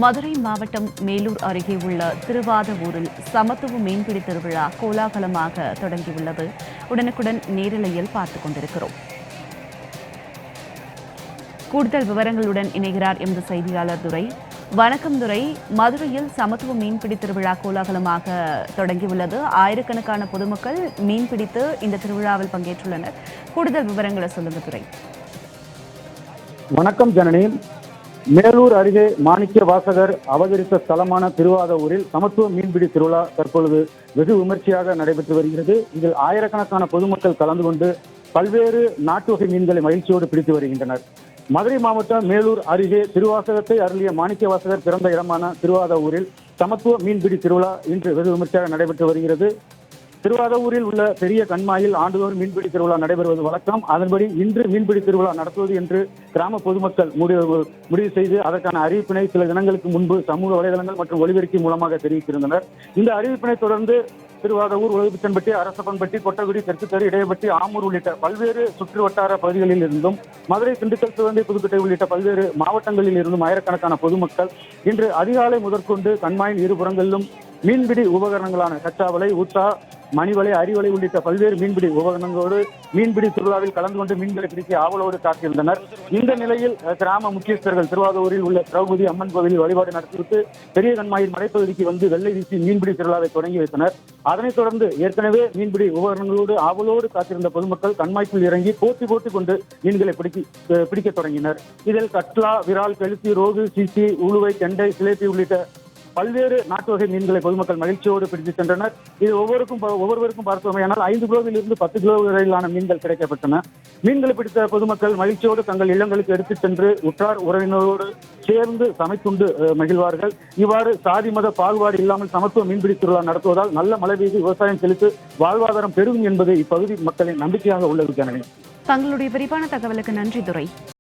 மதுரை மாவட்டம் மேலூர் அருகே உள்ள திருவாதவூரில் சமத்துவ மீன்பிடி திருவிழா கோலாகலமாக தொடங்கியுள்ளது. உடனுக்குடன் நேரலையில் பார்த்துக் கொண்டிருக்கிறோம். கூடுதல் விவரங்களுடன் இணைகிறார் எமது செய்தியாளர் துரை. வணக்கம் துரை. மதுரையில் சமத்துவ மீன்பிடி திருவிழா கோலாகலமாக தொடங்கியுள்ளது. ஆயிரக்கணக்கான பொதுமக்கள் மீன்பிடித்து இந்த திருவிழாவில் பங்கேற்றுள்ளனர். கூடுதல் விவரங்களை சொல்லுங்க துரை. வணக்கம் ஜனனி. மேலூர் அருகே மாணிக்க வாசகர் அவதரித்த ஸ்தலமான திருவாதவூரில் சமத்துவ மீன்பிடி திருவிழா தற்பொழுது வெகு விமர்சையாக நடைபெற்று வருகிறது. இதில் ஆயிரக்கணக்கான பொதுமக்கள் கலந்து கொண்டு பல்வேறு நாட்டு வகை மீன்களை மகிழ்ச்சியோடு பிடித்து வருகின்றனர். மதுரை மாவட்டம் மேலூர் அருகே திருவாசகத்தை அருளிய மாணிக்க வாசகர் பிறந்த இடமான திருவாதவூரில் சமத்துவ மீன்பிடி திருவிழா இன்று வெகு விமர்சையாக நடைபெற்று வருகிறது. திருவாதவூரில் உள்ள பெரிய கண்மாயில் ஆண்டுதோறும் மீன்பிடி திருவிழா நடைபெறுவது வழக்கம். அதன்படி இன்று மீன்பிடி திருவிழா நடத்துவது என்று கிராம பொதுமக்கள் முடிவு செய்து அதற்கான அறிவிப்பினை சில தினங்களுக்கு முன்பு சமூக வலைதளங்கள் மற்றும் ஒலிபெருக்கி மூலமாக தெரிவித்திருந்தனர். இந்த அறிவிப்பினை தொடர்ந்து திருவாதவூர், உலகபிச்சன்பட்டி, அரசப்பன்பட்டி, கொட்டகுடி, தெற்குத்தெரு, இடையப்பட்டி, ஆமூர் உள்ளிட்ட பல்வேறு சுற்று வட்டார பகுதிகளில் இருந்தும் மதுரை, திண்டுக்கல், சிவகங்கை, புதுக்கோட்டை உள்ளிட்ட பல்வேறு மாவட்டங்களில் இருந்தும் ஆயிரக்கணக்கான பொதுமக்கள் இன்று அதிகாலை முதற்கொண்டு கண்மாயின் இருபுறங்களிலும் மீன்பிடி உபகரணங்களான கச்சாவலை, ஊத்தா, மணிவலை, அரிவலை உள்ளிட்ட பல்வேறு மீன்பிடி உபகரணங்களோடு மீன்பிடி திருவிழாவில் கலந்து கொண்டு மீன்களை பிடிக்க ஆவலோடு காத்திருந்தனர். இந்த நிலையில் கிராம முக்கியஸ்தர்கள் திருவாதூரில் உள்ள திரௌபதி அம்மன் கோவிலில் வழிபாடு நடத்திவிட்டு பெரிய கண்மாயின் மலைப்பகுதிக்கு வந்து வெள்ளை வீசி மீன்பிடி திருவிழாவை தொடங்கி வைத்தனர். அதனைத் தொடர்ந்து ஏற்கனவே மீன்பிடி உபகரணங்களோடு ஆவலோடு காத்திருந்த பொதுமக்கள் கண்மாய்க்குள் இறங்கி போட்டி கொண்டு மீன்களை பிடிக்க தொடங்கினர். இதில் கட்லா, விரால், கெளுத்தி, ரோகு, சீசி, உளுவை, கெண்டை, சிலேபி உள்ளிட்ட பல்வேறு நாட்டு வகை மீன்களை பொதுமக்கள் மகிழ்ச்சியோடு பிடித்து சென்றனர். இது ஒவ்வொருவருக்கும் பார்த்தோமையானால் 5 கிலோவில் இருந்து 10 கிலோ வரையிலான மீன்கள் கிடைக்கப்பட்டன. மீன்களை பிடித்த பொதுமக்கள் மகிழ்ச்சியோடு தங்கள் இல்லங்களுக்கு எடுத்துச் சென்று உற்றார் உறவினரோடு சேர்ந்து சமைத்துண்டு மகிழ்வார்கள். இவ்வாறு சாதி மத பாகுபாடு இல்லாமல் சமத்துவ மீன்பிடி திருவிழா நடத்துவதால் நல்ல மழை பெய்து விவசாயம் செழித்து வாழ்வாதாரம் பெருகும் என்பது இப்பகுதி மக்களின் நம்பிக்கையாக உள்ளது. ஜனனி, தங்களுடைய விரிவான தகவலுக்கு நன்றி துரை.